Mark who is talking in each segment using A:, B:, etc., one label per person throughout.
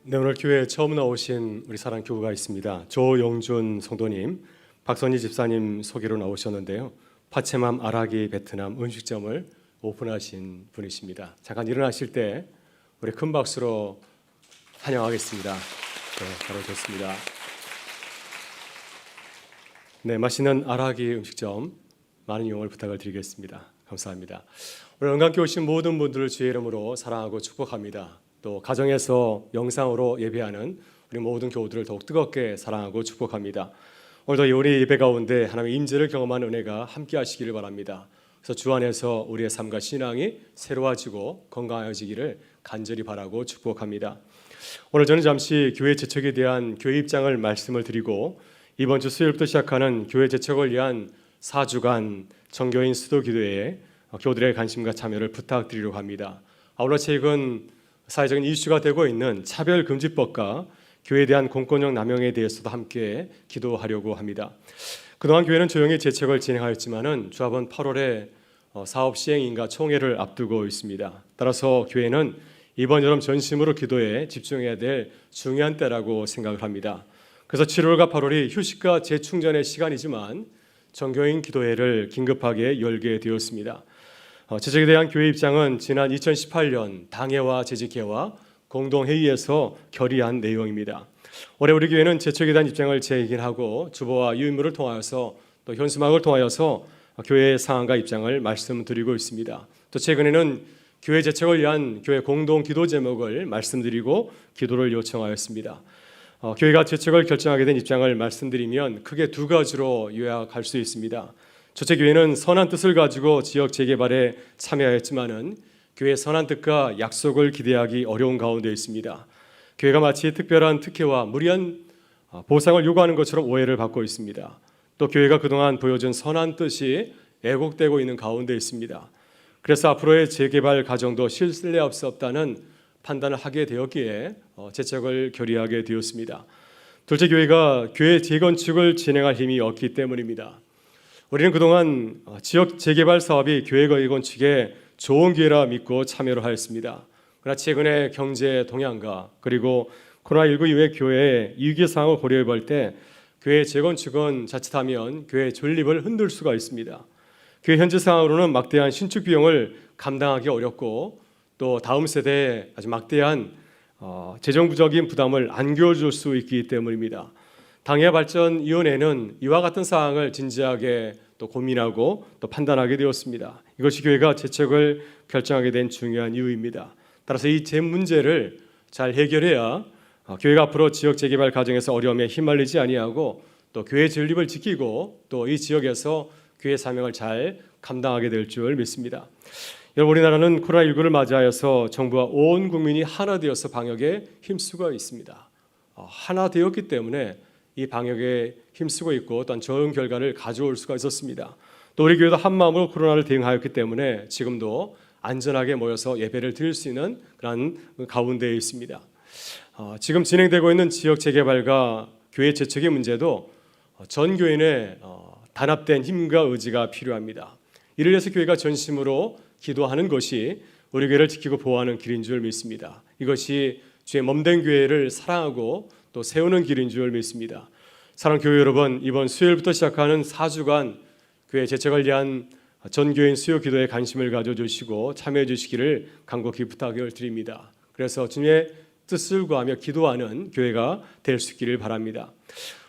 A: 네, 오늘 교회에 처음 나오신 우리 사랑 교우가 있습니다. 조영준 성도님, 박선희 집사님 소개로 나오셨는데요. 파체맘 아라기 베트남 음식점을 오픈하신 분이십니다. 잠깐 일어나실 때 우리 큰 박수로 환영하겠습니다. 네, 바로 좋습니다. 네, 맛있는 아라기 음식점 많은 이용을 부탁을 드리겠습니다. 감사합니다. 오늘 은강교회 오신 모든 분들을 주의 이름으로 사랑하고 축복합니다. 또 가정에서 영상으로 예배하는 우리 모든 교우들을 더욱 뜨겁게 사랑하고 축복합니다. 오늘도 우리 예배 가운데 하나님의 임재를 경험하는 은혜가 함께 하시기를 바랍니다. 그래서 주 안에서 우리의 삶과 신앙이 새로워지고 건강해지기를 간절히 바라고 축복합니다. 오늘 저는 잠시 교회 재척에 대한 교회 입장을 말씀을 드리고 이번 주 수요일부터 시작하는 교회 재척을 위한 4주간 정교인 수도기도회에 교우들의 관심과 참여를 부탁드리려고 합니다. 아울러 최근 사회적인 이슈가 되고 있는 차별금지법과 교회에 대한 공권력 남용에 대해서도 함께 기도하려고 합니다. 그동안 교회는 조용히 재척을 진행하였지만은 주합은 8월에 사업 시행인가 총회를 앞두고 있습니다. 따라서 교회는 이번 여름 전심으로 기도에 집중해야 될 중요한 때라고 생각을 합니다. 그래서 7월과 8월이 휴식과 재충전의 시간이지만 정교인 기도회를 긴급하게 열게 되었습니다. 재척에 대한 교회 입장은 지난 2018년 당회와 재직회와 공동회의에서 결의한 내용입니다. 올해 우리 교회는 재척에 대한 입장을 재확인하고 주보와 유인물을 통하여서 또 현수막을 통하여서 교회의 상황과 입장을 말씀드리고 있습니다. 또 최근에는 교회 재척을 위한 교회 공동 기도 제목을 말씀드리고 기도를 요청하였습니다. 교회가 재척을 결정하게 된 입장을 말씀드리면 크게 두 가지로 요약할 수 있습니다. 첫째, 교회는 선한 뜻을 가지고 지역 재개발에 참여하였지만은 교회의 선한 뜻과 약속을 기대하기 어려운 가운데 있습니다. 교회가 마치 특별한 특혜와 무리한 보상을 요구하는 것처럼 오해를 받고 있습니다. 또 교회가 그동안 보여준 선한 뜻이 왜곡되고 있는 가운데 있습니다. 그래서 앞으로의 재개발 과정도 신뢰할 수 없다는 판단을 하게 되었기에 재척을 결의하게 되었습니다. 둘째, 교회가 교회 재건축을 진행할 힘이 없기 때문입니다. 우리는 그동안 지역 재개발 사업이 교회 재건축에 좋은 기회라 믿고 참여를 하였습니다. 그러나 최근의 경제 동향과 그리고 코로나19 이후에 교회의 위기 상황을 고려해 볼 때 교회 재건축은 자칫하면 교회 존립을 흔들 수가 있습니다. 교회 현재 상황으로는 막대한 신축 비용을 감당하기 어렵고 또 다음 세대에 아주 막대한 재정부적인 부담을 안겨줄 수 있기 때문입니다. 당회발전위원회는 이와 같은 사항을 진지하게 또 고민하고 또 판단하게 되었습니다. 이것이 교회가 재척을 결정하게 된 중요한 이유입니다. 따라서 이 문제를 잘 해결해야 교회가 앞으로 지역 재개발 과정에서 어려움에 휘말리지 아니하고 또 교회 존립을 지키고 또 이 지역에서 교회 사명을 잘 감당하게 될 줄 믿습니다. 여러분, 우리나라는 코로나19를 맞이하여서 정부와 온 국민이 하나 되어서 방역에 힘쓰고 있습니다. 하나 되었기 때문에 이 방역에 힘쓰고 있고 또한 좋은 결과를 가져올 수가 있었습니다. 또 우리 교회도 한마음으로 코로나를 대응하였기 때문에 지금도 안전하게 모여서 예배를 드릴 수 있는 그런 가운데에 있습니다. 지금 진행되고 있는 지역 재개발과 교회 재척의 문제도 전 교인의 단합된 힘과 의지가 필요합니다. 이를 위해서 교회가 전심으로 기도하는 것이 우리 교회를 지키고 보호하는 길인 줄 믿습니다. 이것이 주의 몸된 교회를 사랑하고 또 세우는 길인 줄 믿습니다. 사랑하는 교회 여러분, 이번 수요일부터 시작하는 4주간 교회 재척을 위한 전교인 수요 기도에 관심을 가져주시고 참여해 주시기를 간곡히 부탁을 드립니다. 그래서 주님의 뜻을 구하며 기도하는 교회가 될 수 있기를 바랍니다.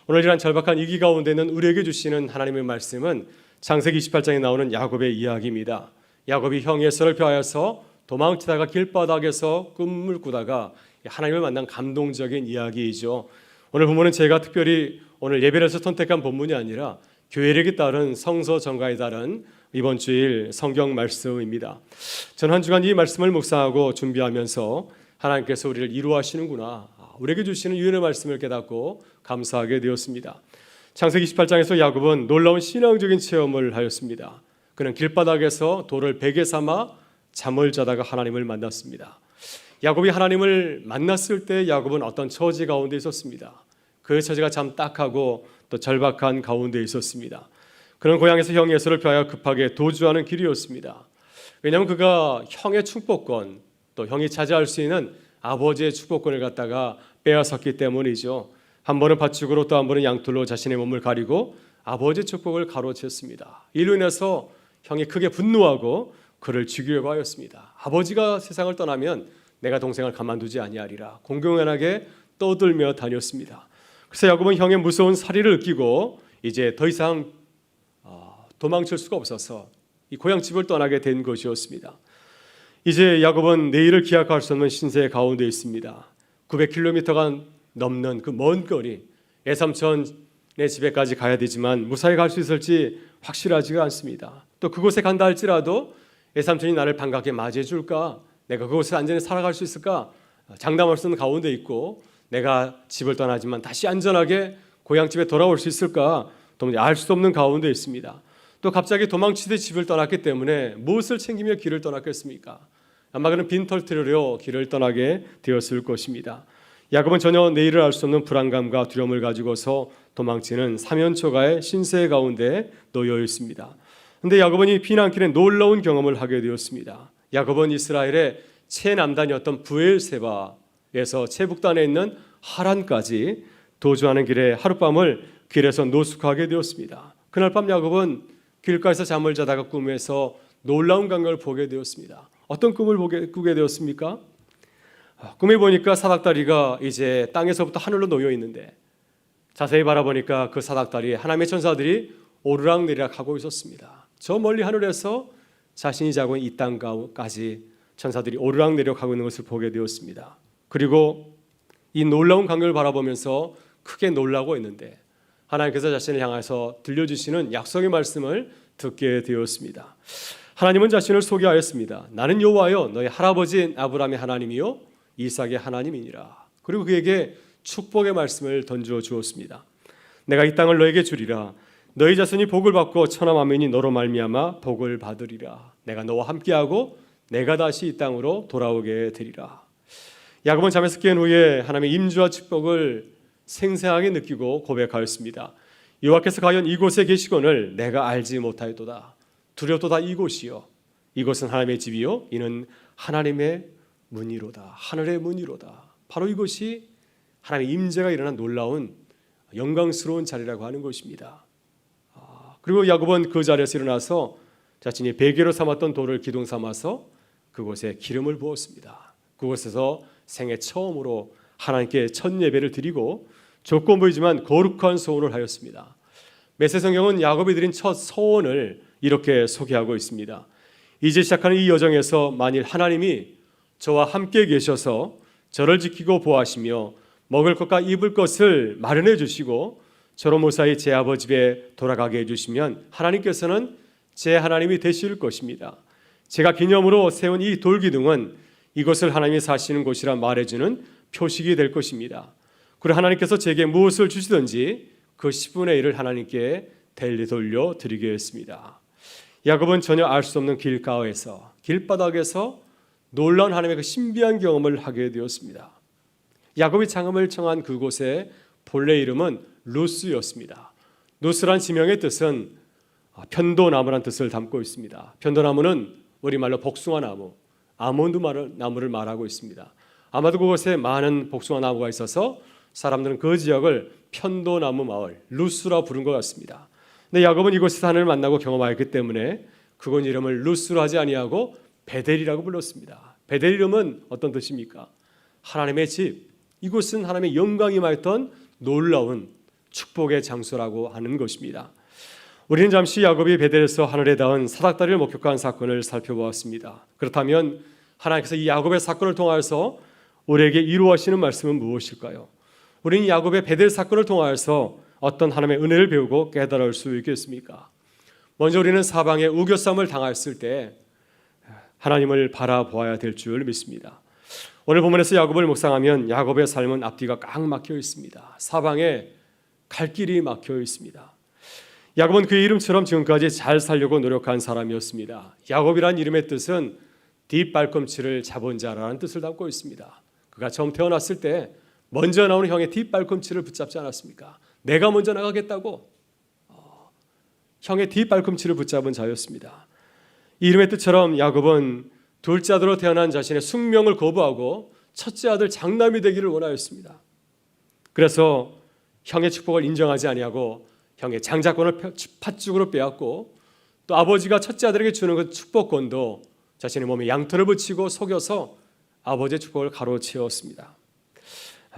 A: 오늘 이러한 절박한 위기 가운데는 우리에게 주시는 하나님의 말씀은 창세기 28장에 나오는 야곱의 이야기입니다. 야곱이 형 에서를 펴하여서 도망치다가 길바닥에서 꿈을 꾸다가 하나님을 만난 감동적인 이야기이죠. 오늘 본문은 제가 특별히 오늘 예배에서 선택한 본문이 아니라 교회력에 따른 성서 정가에 따른 이번 주일 성경 말씀입니다. 저는 한 주간 이 말씀을 묵상하고 준비하면서 하나님께서 우리를 이루하시는구나, 우리에게 주시는 유언의 말씀을 깨닫고 감사하게 되었습니다. 창세기 28장에서 야곱은 놀라운 신앙적인 체험을 하였습니다. 그는 길바닥에서 돌을 베개 삼아 잠을 자다가 하나님을 만났습니다. 야곱이 하나님을 만났을 때 야곱은 어떤 처지 가운데 있었습니다. 그 처지가 참 딱하고 또 절박한 가운데 있었습니다. 그는 고향에서 형 에서를 펴하여 급하게 도주하는 길이었습니다. 왜냐하면 그가 형의 축복권 또 형이 차지할 수 있는 아버지의 축복권을 갖다가 빼앗았기 때문이죠. 한 번은 밭죽으로 또 한 번은 양털로 자신의 몸을 가리고 아버지의 축복을 가로챘습니다. 이로 인해서 형이 크게 분노하고 그를 죽이려고 하였습니다. 아버지가 세상을 떠나면 내가 동생을 가만두지 아니하리라 공공연하게 떠들며 다녔습니다. 그래서 야곱은 형의 무서운 살이를 느끼고 이제 더 이상 도망칠 수가 없어서 이 고향집을 떠나게 된 것이었습니다. 이제 야곱은 내일을 기약할 수 없는 신세 가운데 있습니다. 900km가 넘는 그 먼 거리, 애삼촌의 집에까지 가야 되지만 무사히 갈 수 있을지 확실하지가 않습니다. 또 그곳에 간다 할지라도 애삼촌이 나를 반갑게 맞이해 줄까? 내가 그곳에 안전히 살아갈 수 있을까? 장담할 수 있는 가운데 있고 내가 집을 떠나지만 다시 안전하게 고향집에 돌아올 수 있을까? 도무지 알 수 없는 가운데 있습니다. 또 갑자기 도망치듯 집을 떠났기 때문에 무엇을 챙기며 길을 떠났겠습니까? 아마 그는 빈털터리로 길을 떠나게 되었을 것입니다. 야곱은 전혀 내일을 알 수 없는 불안감과 두려움을 가지고서 도망치는 사면초가의 신세 가운데 놓여 있습니다. 그런데 야곱은 이 피난길에 놀라운 경험을 하게 되었습니다. 야곱은 이스라엘의 최남단이었던 브엘세바에서 최북단에 있는 하란까지 도주하는 길에 하룻밤을 길에서 노숙하게 되었습니다. 그날 밤 야곱은 길가에서 잠을 자다가 꿈에서 놀라운 광경을 보게 되었습니다. 어떤 꿈을 꾸게 되었습니까? 꿈에 보니까 사닥다리가 이제 땅에서부터 하늘로 놓여 있는데 자세히 바라보니까 그 사닥다리에 하나님의 천사들이 오르락내리락 하고 있었습니다. 저 멀리 하늘에서 자신이 자고 있는 이 땅까지 천사들이 오르락내리락 하고 있는 것을 보게 되었습니다. 그리고 이 놀라운 광경을 바라보면서 크게 놀라고 있는데 하나님께서 자신을 향해서 들려주시는 약속의 말씀을 듣게 되었습니다. 하나님은 자신을 소개하였습니다. 나는 여호와여 너희 할아버지 아브라함의 하나님이요 이삭의 하나님이니라. 그리고 그에게 축복의 말씀을 던져 주었습니다. 내가 이 땅을 너에게 주리라. 너희 자손이 복을 받고 천하 만민이 너로 말미암아 복을 받으리라. 내가 너와 함께하고 내가 다시 이 땅으로 돌아오게 되리라. 야곱은 잠에서 깬 후에 하나님의 임주와 축복을 생생하게 느끼고 고백하였습니다. 여호와께서 과연 이곳에 계시거늘 내가 알지 못하였도다. 두렵도다 이곳이요 이곳은 하나님의 집이요 이는 하나님의 문이로다. 하늘의 문이로다. 바로 이곳이 하나님의 임재가 일어난 놀라운 영광스러운 자리라고 하는 것입니다. 그리고 야곱은 그 자리에서 일어나서 자신이 베개로 삼았던 돌을 기둥 삼아서 그곳에 기름을 부었습니다. 그곳에서 생애 처음으로 하나님께 첫 예배를 드리고 좁고 보이지만 거룩한 소원을 하였습니다. 메세성경은 야곱이 드린 첫 소원을 이렇게 소개하고 있습니다. 이제 시작하는 이 여정에서 만일 하나님이 저와 함께 계셔서 저를 지키고 보호하시며 먹을 것과 입을 것을 마련해 주시고 저로 무사히 제 아버지 집에 돌아가게 해주시면 하나님께서는 제 하나님이 되실 것입니다. 제가 기념으로 세운 이 돌기둥은 이것을 하나님이 사시는 곳이라 말해주는 표식이 될 것입니다. 그리고 하나님께서 제게 무엇을 주시든지 그 10분의 1을 하나님께 델리 돌려 드리겠습니다. 야곱은 전혀 알 수 없는 길가에서 길바닥에서 놀라운 하나님의 그 신비한 경험을 하게 되었습니다. 야곱이 장음을 청한 그곳의 본래 이름은 루스였습니다. 루스란 지명의 뜻은 편도나무란 뜻을 담고 있습니다. 편도나무는 우리말로 복숭아나무, 아몬드 나무를 말하고 있습니다. 아마도 그곳에 많은 복숭아나무가 있어서 사람들은 그 지역을 편도나무 마을, 루스라 부른 것 같습니다. 근데 야곱은 이곳에서 하나님을 만나고 경험하였기 때문에 그곳 이름을 루스로 하지 아니하고 베델이라고 불렀습니다. 베델 이름은 어떤 뜻입니까? 하나님의 집. 이곳은 하나님의 영광이 임하였던 놀라운 축복의 장소라고 하는 것입니다. 우리는 잠시 야곱이 베델에서 하늘에 닿은 사닥다리를 목격한 사건을 살펴보았습니다. 그렇다면 하나님께서 이 야곱의 사건을 통하여서 우리에게 이루어하시는 말씀은 무엇일까요? 우리는 야곱의 베델 사건을 통하여서 어떤 하나님의 은혜를 배우고 깨달을 수 있겠습니까? 먼저 우리는 사방에 우겨쌈을 당했을 때 하나님을 바라보아야 될 줄 믿습니다. 오늘 본문에서 야곱을 묵상하면 야곱의 삶은 앞뒤가 꽉 막혀 있습니다. 사방에 갈 길이 막혀 있습니다. 야곱은 그의 이름처럼 지금까지 잘 살려고 노력한 사람이었습니다. 야곱이란 이름의 뜻은 뒷발꿈치를 잡은 자라는 뜻을 담고 있습니다. 그가 처음 태어났을 때 먼저 나오는 형의 뒷발꿈치를 붙잡지 않았습니까? 내가 먼저 나가겠다고 형의 뒷발꿈치를 붙잡은 자였습니다. 이 이름의 뜻처럼 야곱은 둘째 아들로 태어난 자신의 숙명을 거부하고 첫째 아들 장남이 되기를 원하였습니다. 그래서 형의 축복을 인정하지 아니하고 형의 장자권을 팥죽으로 빼앗고 또 아버지가 첫째 아들에게 주는 그 축복권도 자신의 몸에 양털을 붙이고 속여서 아버지의 축복을 가로채웠습니다.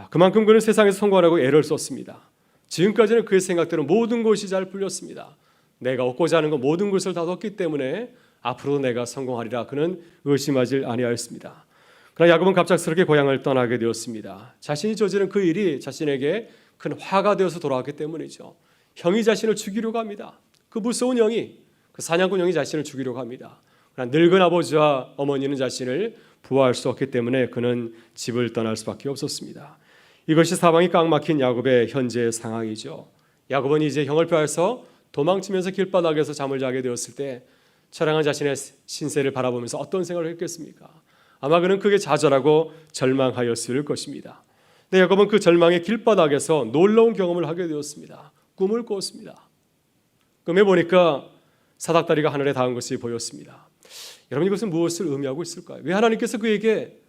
A: 그만큼 그는 세상에서 성공하라고 애를 썼습니다. 지금까지는 그의 생각대로 모든 것이 잘 풀렸습니다. 내가 얻고자 하는 것 모든 것을 다 얻었기 때문에 앞으로도 내가 성공하리라 그는 의심하지 아니하였습니다. 그러나 야곱은 갑작스럽게 고향을 떠나게 되었습니다. 자신이 저지른 그 일이 자신에게 큰 화가 되어서 돌아왔기 때문이죠. 형이 자신을 죽이려고 합니다. 그 무서운 형이, 그 사냥꾼 형이 자신을 죽이려고 합니다. 그러나 늙은 아버지와 어머니는 자신을 부화할 수 없기 때문에 그는 집을 떠날 수밖에 없었습니다. 이것이 사방이 꽉 막힌 야곱의 현재 상황이죠. 야곱은 이제 형을 피해서 도망치면서 길바닥에서 잠을 자게 되었을 때 처량한 자신의 신세를 바라보면서 어떤 생각을 했겠습니까? 아마 그는 크게 좌절하고 절망하였을 것입니다. 근데 야곱은 그 절망의 길바닥에서 놀라운 경험을 하게 되었습니다. 꿈을 꾸었습니다. 꿈에 보니까 사닥다리가 하늘에 닿은 것이 보였습니다. 여러분, 이것은 무엇을 의미하고 있을까요? 왜 하나님께서 그에게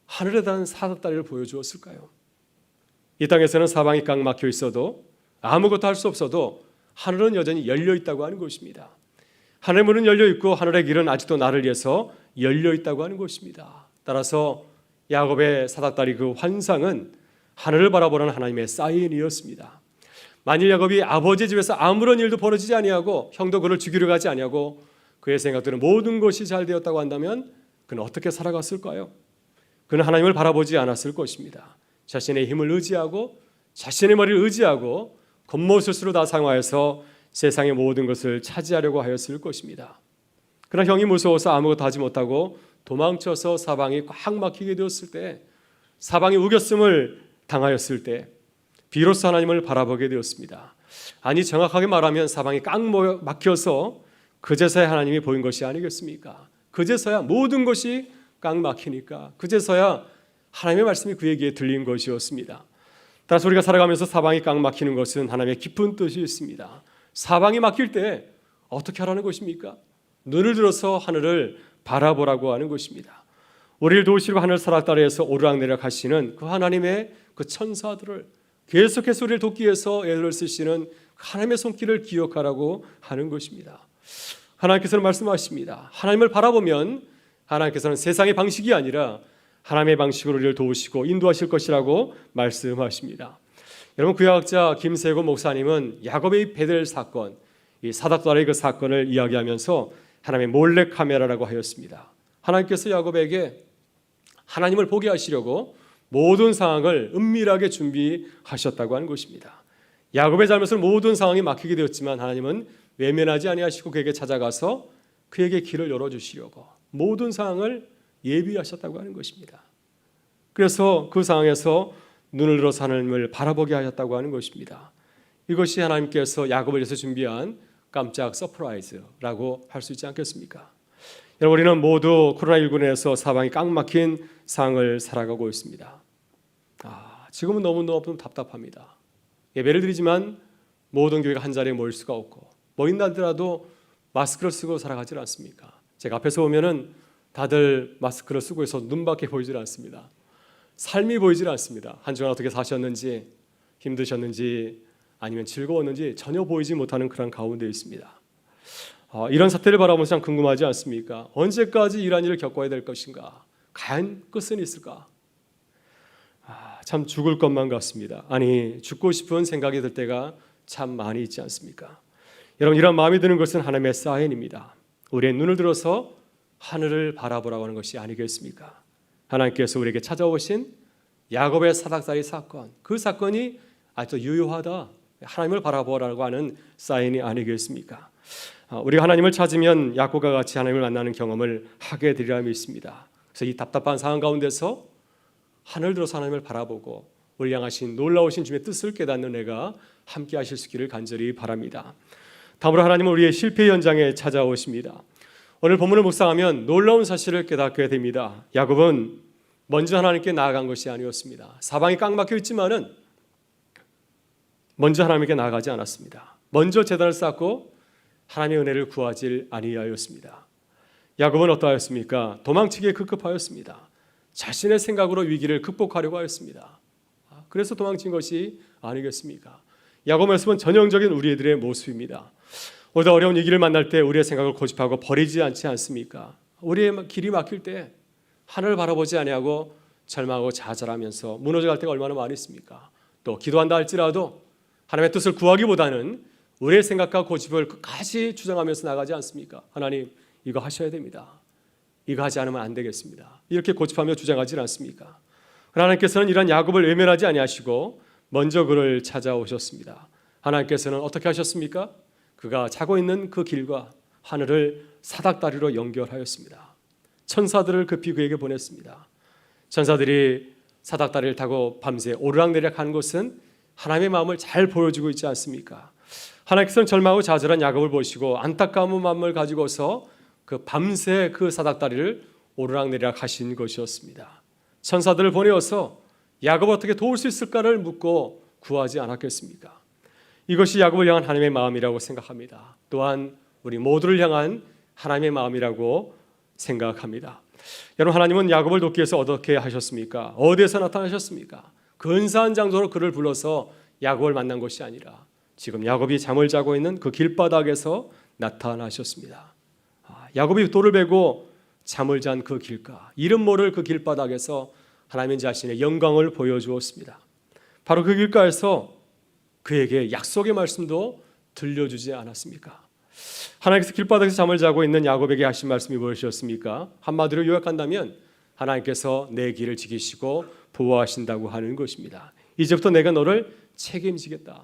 A: 하늘에 닿은 사닥다리를 보여주었을까요? 이 땅에서는 사방이 꽉 막혀 있어도 아무것도 할 수 없어도 하늘은 여전히 열려 있다고 하는 것입니다. 하늘의 문은 열려 있고 하늘의 길은 아직도 나를 위해서 열려 있다고 하는 것입니다. 따라서 야곱의 사닥다리 그 환상은 하늘을 바라보는 하나님의 사인이었습니다. 만일 야곱이 아버지 집에서 아무런 일도 벌어지지 아니하고 형도 그를 죽이려 하지 아니하고 그의 생각들은 모든 것이 잘 되었다고 한다면 그는 어떻게 살아갔을까요? 그는 하나님을 바라보지 않았을 것입니다. 자신의 힘을 의지하고 자신의 머리를 의지하고 겉모습으로 다 상화해서 세상의 모든 것을 차지하려고 하였을 것입니다. 그러나 형이 무서워서 아무것도 하지 못하고 도망쳐서 사방이 꽉 막히게 되었을 때, 사방이 우겼음을 당하였을 때 비로소 하나님을 바라보게 되었습니다. 아니, 정확하게 말하면 사방이 꽉 막혀서 그제서야 하나님이 보인 것이 아니겠습니까? 그제서야 모든 것이 꽉 막히니까 그제서야 하나님의 말씀이 그에게 들린 것이었습니다. 따라서 우리가 살아가면서 사방이 꽉 막히는 것은 하나님의 깊은 뜻이 있습니다. 사방이 막힐 때 어떻게 하라는 것입니까? 눈을 들어서 하늘을 바라보라고 하는 것입니다. 우리를 도우시고 하늘 사닥다리에서 오르락내리락 하시는 그 하나님의 그 천사들을 계속해서 우리를 돕기 위해서 애를 쓰시는 하나님의 손길을 기억하라고 하는 것입니다. 하나님께서는 말씀하십니다. 하나님을 바라보면 하나님께서는 세상의 방식이 아니라 하나님의 방식으로 우리를 도우시고 인도하실 것이라고 말씀하십니다. 여러분, 구약학자 김세곤 목사님은 야곱의 베델 사건, 이 사닥다리 그 사건을 이야기하면서 하나님의 몰래카메라라고 하였습니다. 하나님께서 야곱에게 하나님을 보게 하시려고 모든 상황을 은밀하게 준비하셨다고 하는 것입니다. 야곱의 잘못으로 모든 상황이 막히게 되었지만 하나님은 외면하지 아니하시고 그에게 찾아가서 그에게 길을 열어주시려고 모든 상황을 예비하셨다고 하는 것입니다. 그래서 그 상황에서 눈을 들어서 하나님을 바라보게 하셨다고 하는 것입니다. 이것이 하나님께서 야곱을 위해서 준비한 깜짝 서프라이즈라고 할 수 있지 않겠습니까? 여러분, 우리는 모두 코로나19로 인해서 사방이 꽉 막힌 상황을 살아가고 있습니다. 지금은 너무너무 답답합니다. 예배를 드리지만 모든 교회가 한 자리에 모일 수가 없고 모인다 하더라도 마스크를 쓰고 살아가지 않습니까? 제가 앞에서 보면은 다들 마스크를 쓰고 있어서 눈밖에 보이질 않습니다. 삶이 보이질 않습니다. 한 주간 어떻게 사셨는지, 힘드셨는지 아니면 즐거웠는지 전혀 보이지 못하는 그런 가운데 있습니다. 이런 사태를 바라보면서 참 궁금하지 않습니까? 언제까지 이런 일을 겪어야 될 것인가? 과연 끝은 있을까? 참 죽을 것만 같습니다. 아니, 죽고 싶은 생각이 들 때가 참 많이 있지 않습니까? 여러분, 이런 마음이 드는 것은 하나님의 사인입니다. 우리의 눈을 들어서 하늘을 바라보라고 하는 것이 아니겠습니까? 하나님께서 우리에게 찾아오신 야곱의 사닥다리 사건, 그 사건이 아주 유효하다, 하나님을 바라보라고 하는 사인이 아니겠습니까? 우리가 하나님을 찾으면 야곱과 같이 하나님을 만나는 경험을 하게 되리라 믿습니다. 그래서 이 답답한 상황 가운데서 하늘 들어서 하나님을 바라보고 우리 향하신 놀라우신 주님의 뜻을 깨닫는 내가 함께 하실 수 있기를 간절히 바랍니다. 다음으로 하나님은 우리의 실패 현장에 찾아오십니다. 오늘 본문을 묵상하면 놀라운 사실을 깨닫게 됩니다. 야곱은 먼저 하나님께 나아간 것이 아니었습니다. 사방이 꽉 막혀 있지만은 먼저 하나님께 나아가지 않았습니다. 먼저 제단을 쌓고 하나님의 은혜를 구하지 아니하였습니다. 야곱은 어떠하였습니까? 도망치기에 급급하였습니다. 자신의 생각으로 위기를 극복하려고 하였습니다. 그래서 도망친 것이 아니겠습니까? 야곱 말씀은 전형적인 우리들의 모습입니다. 우리가 어려운 위기를 만날 때 우리의 생각을 고집하고 버리지 않지 않습니까? 우리의 길이 막힐 때 하늘을 바라보지 아니하고 절망하고 좌절하면서 무너져갈 때가 얼마나 많이 있습니까? 또 기도한다 할지라도 하나님의 뜻을 구하기보다는 우리의 생각과 고집을 끝까지 주장하면서 나가지 않습니까? 하나님, 이거 하셔야 됩니다. 이거 하지 않으면 안 되겠습니다. 이렇게 고집하며 주장하지 않습니까? 하나님께서는 이런 야곱을 외면하지 아니하시고 먼저 그를 찾아오셨습니다. 하나님께서는 어떻게 하셨습니까? 그가 자고 있는 그 길과 하늘을 사닥다리로 연결하였습니다. 천사들을 급히 그에게 보냈습니다. 천사들이 사닥다리를 타고 밤새 오르락내리락 하는 것은 하나님의 마음을 잘 보여주고 있지 않습니까? 하나님께서는 절망하고 좌절한 야곱을 보시고 안타까운 마음을 가지고서 그 밤새 그 사닥다리를 오르락내리락 하신 것이었습니다. 천사들을 보내어서 야곱을 어떻게 도울 수 있을까를 묻고 구하지 않았겠습니까? 이것이 야곱을 향한 하나님의 마음이라고 생각합니다. 또한 우리 모두를 향한 하나님의 마음이라고 생각합니다. 여러분, 하나님은 야곱을 돕기 위해서 어떻게 하셨습니까? 어디에서 나타나셨습니까? 근사한 장소로 그를 불러서 야곱을 만난 것이 아니라 지금 야곱이 잠을 자고 있는 그 길바닥에서 나타나셨습니다. 야곱이 돌을 베고 잠을 잔 그 길가, 이름 모를 그 길바닥에서 하나님 자신의 영광을 보여주었습니다. 바로 그 길가에서 그에게 약속의 말씀도 들려주지 않았습니까? 하나님께서 길바닥에서 잠을 자고 있는 야곱에게 하신 말씀이 무엇이었습니까? 한마디로 요약한다면 하나님께서 내 길을 지키시고 보호하신다고 하는 것입니다. 이제부터 내가 너를 책임지겠다.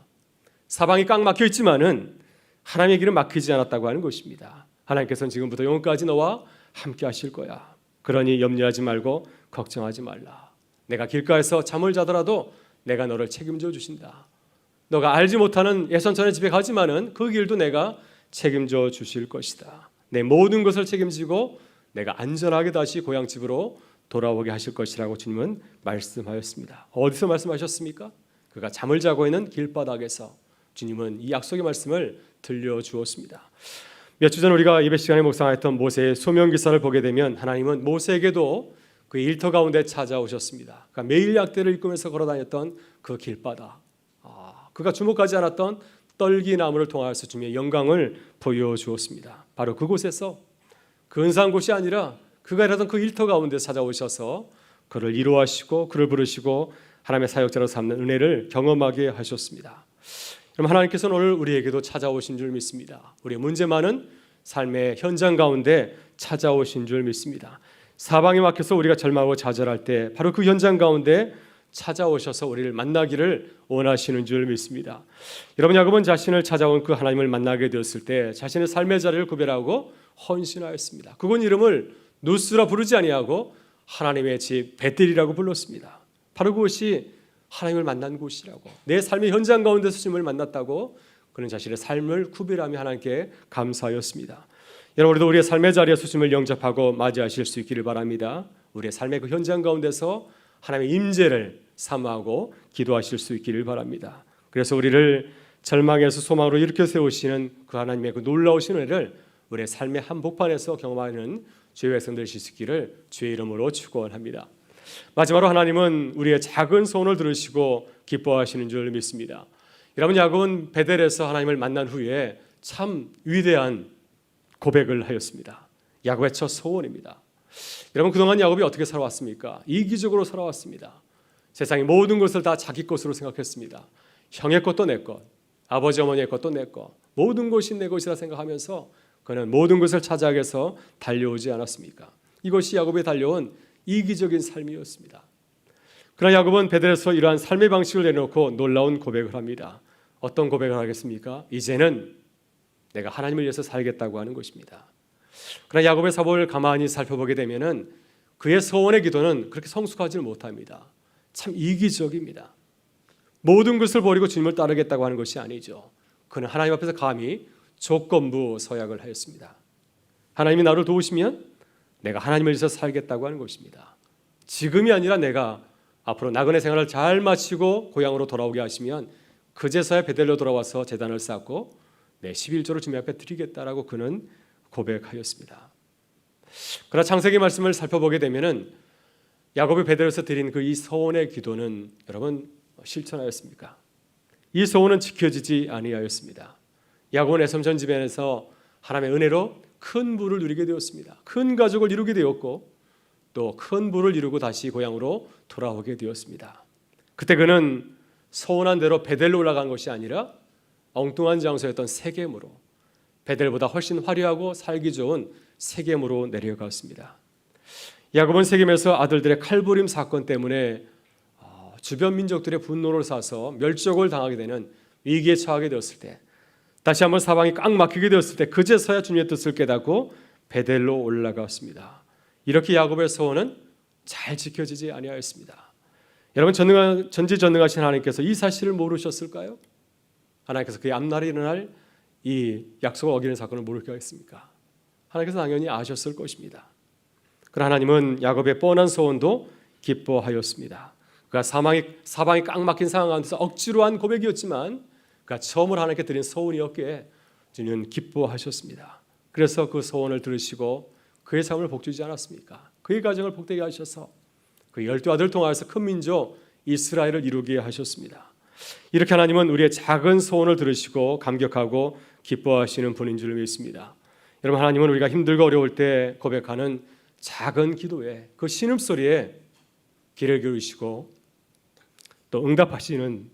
A: 사방이 꽉 막혀 있지만은 하나님의 길은 막히지 않았다고 하는 것입니다. 하나님께서는 지금부터 영원까지 너와 함께 하실 거야. 그러니 염려하지 말고 걱정하지 말라. 내가 길가에서 잠을 자더라도 내가 너를 책임져 주신다. 너가 알지 못하는 예선천의 집에 가지만은 그 길도 내가 책임져 주실 것이다. 내 모든 것을 책임지고 내가 안전하게 다시 고향집으로 돌아오게 하실 것이라고 주님은 말씀하였습니다. 어디서 말씀하셨습니까? 그가 잠을 자고 있는 길바닥에서 주님은 이 약속의 말씀을 들려주었습니다. 몇 주 전 우리가 예배 시간에 묵상했던 모세의 소명기사를 보게 되면 하나님은 모세에게도 그 일터 가운데 찾아오셨습니다. 그러니까 매일 약대를 입으면서 걸어다녔던 그 길바닥, 그가 주목하지 않았던 떨기나무를 통하여서 주님의 영광을 보여주었습니다. 바로 그곳에서 근사한 곳이 아니라 그가 일하던 그 일터 가운데 찾아오셔서 그를 위로하시고 그를 부르시고 하나님의 사역자로 삼는 은혜를 경험하게 하셨습니다. 그럼 하나님께서는 오늘 우리에게도 찾아오신 줄 믿습니다. 우리의 문제 많은 삶의 현장 가운데 찾아오신 줄 믿습니다. 사방이 막혀서 우리가 절망하고 좌절할 때 바로 그 현장 가운데 찾아오셔서 우리를 만나기를 원하시는 줄 믿습니다. 여러분, 야곱은 자신을 찾아온 그 하나님을 만나게 되었을 때 자신의 삶의 자리를 구별하고 헌신하였습니다. 그곳 이름을 누스라 부르지 아니하고 하나님의 집 베델이라고 불렀습니다. 바로 그것이 하나님을 만난 곳이라고, 내 삶의 현장 가운데서 주님을 만났다고 그는 자신의 삶을 구별하며 하나님께 감사하였습니다. 여러분, 우리도 우리의 삶의 자리에서 주님을 영접하고 맞이하실 수 있기를 바랍니다. 우리의 삶의 그 현장 가운데서 하나님의 임재를 사모하고 기도하실 수 있기를 바랍니다. 그래서 우리를 절망에서 소망으로 일으켜 세우시는 그 하나님의 그 놀라우신 은혜를 우리의 삶의 한복판에서 경험하는 주의 백성들 되실 수 있기를 주의 이름으로 축원합니다. 마지막으로 하나님은 우리의 작은 소원을 들으시고 기뻐하시는 줄 믿습니다. 여러분, 야곱은 베델에서 하나님을 만난 후에 참 위대한 고백을 하였습니다. 야곱의 첫 소원입니다. 여러분, 그동안 야곱이 어떻게 살아왔습니까? 이기적으로 살아왔습니다. 세상의 모든 것을 다 자기 것으로 생각했습니다. 형의 것도 내 것, 아버지 어머니의 것도 내 것, 모든 것이 내 것이라 생각하면서 그는 모든 것을 차지하기 위해서 달려오지 않았습니까? 이것이 야곱이 달려온 이기적인 삶이었습니다. 그러나 야곱은 베델에서 이러한 삶의 방식을 내놓고 놀라운 고백을 합니다. 어떤 고백을 하겠습니까? 이제는 내가 하나님을 위해서 살겠다고 하는 것입니다. 그러나 야곱의 사복을 가만히 살펴보게 되면은 그의 소원의 기도는 그렇게 성숙하지 못합니다. 참 이기적입니다. 모든 것을 버리고 주님을 따르겠다고 하는 것이 아니죠. 그는 하나님 앞에서 감히 조건부 서약을 하였습니다. 하나님이 나를 도우시면 내가 하나님을 위해서 살겠다고 하는 것입니다. 지금이 아니라 내가 앞으로 나그네 생활을 잘 마치고 고향으로 돌아오게 하시면 그제서야 베델로 돌아와서 제단을 쌓고 내 11조를 주님 앞에 드리겠다라고 그는 고백하였습니다. 그러나 창세기 말씀을 살펴보게 되면은 야곱이 베델에서 드린 그 이 서원의 기도는 여러분 실천하였습니까? 이 서원은 지켜지지 아니하였습니다. 야곱은 에섬 전지변에서 하나님의 은혜로 큰 부를 누리게 되었습니다. 큰 가족을 이루게 되었고 또 큰 부를 이루고 다시 고향으로 돌아오게 되었습니다. 그때 그는 서원한 대로 베델로 올라간 것이 아니라 엉뚱한 장소였던 세겜으로, 베델보다 훨씬 화려하고 살기 좋은 세겜으로 내려갔습니다. 야곱은 세겜에서 아들들의 칼부림 사건 때문에 주변 민족들의 분노를 사서 멸족을 당하게 되는 위기에 처하게 되었을 때, 다시 한번 사방이 꽉 막히게 되었을 때 그제서야 주님의 뜻을 깨닫고 베델로 올라갔습니다. 이렇게 야곱의 서원은 잘 지켜지지 아니하였습니다. 여러분, 전지전능하신 하나님께서 이 사실을 모르셨을까요? 하나님께서 그의 앞날에 일어날 이 약속을 어기는 사건을 모르게 하겠습니까? 하나님께서 당연히 아셨을 것입니다. 그러나 하나님은 야곱의 뻔한 소원도 기뻐하였습니다. 그가 사방이 꽉 막힌 상황 가운데서 억지로 한 고백이었지만 그가 처음으로 하나님께 드린 소원이었기에 주님은 기뻐하셨습니다. 그래서 그 소원을 들으시고 그의 삶을 복주지 않았습니까? 그의 가정을 복되게 하셔서 그 12아들 통하여서 큰 민족 이스라엘을 이루게 하셨습니다. 이렇게 하나님은 우리의 작은 소원을 들으시고 감격하고 기뻐하시는 분인 줄 믿습니다. 여러분, 하나님은 우리가 힘들고 어려울 때 고백하는 작은 기도에, 그 신음소리에 귀를 기울이시고 또 응답하시는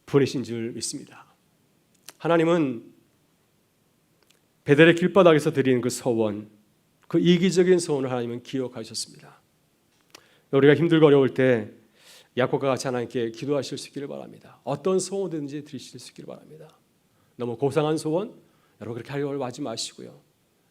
A: 분이신 줄 믿습니다. 하나님은 베델의 길바닥에서 드린 그 소원, 그 이기적인 소원을 하나님은 기억하셨습니다. 우리가 힘들고 어려울 때 야곱과 같이 하나님께 기도하실 수 있기를 바랍니다. 어떤 소원든지 드리실 수 있기를 바랍니다. 너무 고상한 소원, 여러분 그렇게 하려고 하지 마시고요.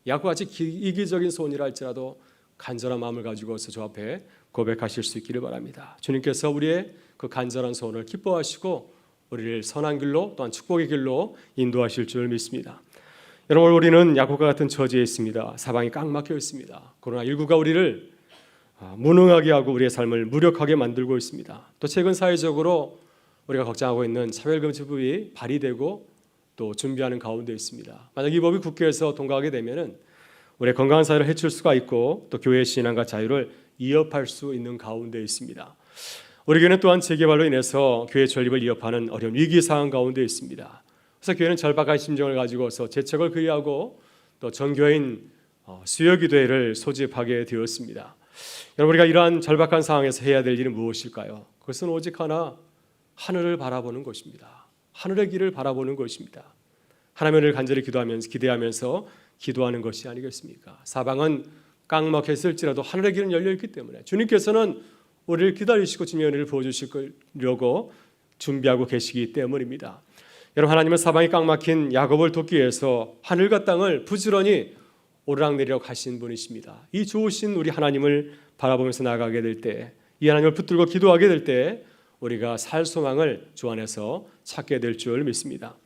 A: 야곱과 같이 이기적인 소원이라 할지라도 간절한 마음을 가지고서 저 앞에 고백하실 수 있기를 바랍니다. 주님께서 우리의 그 간절한 소원을 기뻐하시고 우리를 선한 길로, 또한 축복의 길로 인도하실 줄 믿습니다. 여러분, 우리는 야곱과 같은 처지에 있습니다. 사방이 꽉 막혀 있습니다. 코로나19가 우리를 무능하게 하고 우리의 삶을 무력하게 만들고 있습니다. 또 최근 사회적으로 우리가 걱정하고 있는 차별금지법이 발의되고 또 준비하는 가운데 있습니다. 만약 이 법이 국회에서 통과하게 되면은 우리의 건강한 사회를 해칠 수가 있고 또 교회의 신앙과 자유를 위협할 수 있는 가운데 있습니다. 우리 교회는 또한 재개발로 인해서 교회 전립을 위협하는 어려운 위기 상황 가운데 있습니다. 그래서 교회는 절박한 심정을 가지고서 재척을 기하고 또 전교인 수요기도회를 소집하게 되었습니다. 여러분, 우리가 이러한 절박한 상황에서 해야 될 일은 무엇일까요? 그것은 오직 하나, 하늘을 바라보는 것입니다. 하늘의 길을 바라보는 것입니다. 하나님을 간절히 기대하면서 기도하는 것이 아니겠습니까? 사방은 꽉 막혔을지라도 하늘의 길은 열려 있기 때문에 주님께서는 우리를 기다리시고 주님의 은혜를 부어주시려고 준비하고 계시기 때문입니다. 여러분, 하나님은 사방이 꽉 막힌 야곱을 돕기 위해서 하늘과 땅을 부지런히 오르락내리락 하신 분이십니다. 이 좋으신 우리 하나님을 바라보면서 나아가게 될 때, 이 하나님을 붙들고 기도하게 될 때 우리가 살 소망을 주 안에서 찾게 될 줄 믿습니다.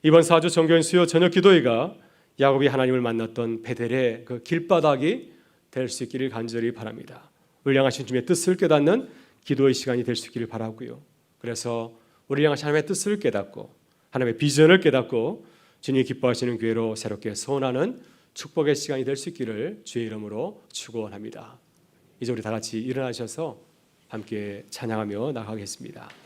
A: 이번 4주 정교인 수요 저녁 기도회가 야곱이 하나님을 만났던 베델의 그 길바닥이 될 수 있기를 간절히 바랍니다. 울량하신 주님의 뜻을 깨닫는 기도의 시간이 될 수 있기를 바라고요. 그래서 우리 향하신 하나님의 뜻을 깨닫고 하나님의 비전을 깨닫고 주님이 기뻐하시는 교회로 새롭게 소원하는 축복의 시간이 될 수 있기를 주의 이름으로 축원합니다. 이제 우리 다 같이 일어나셔서 함께 찬양하며 나가겠습니다.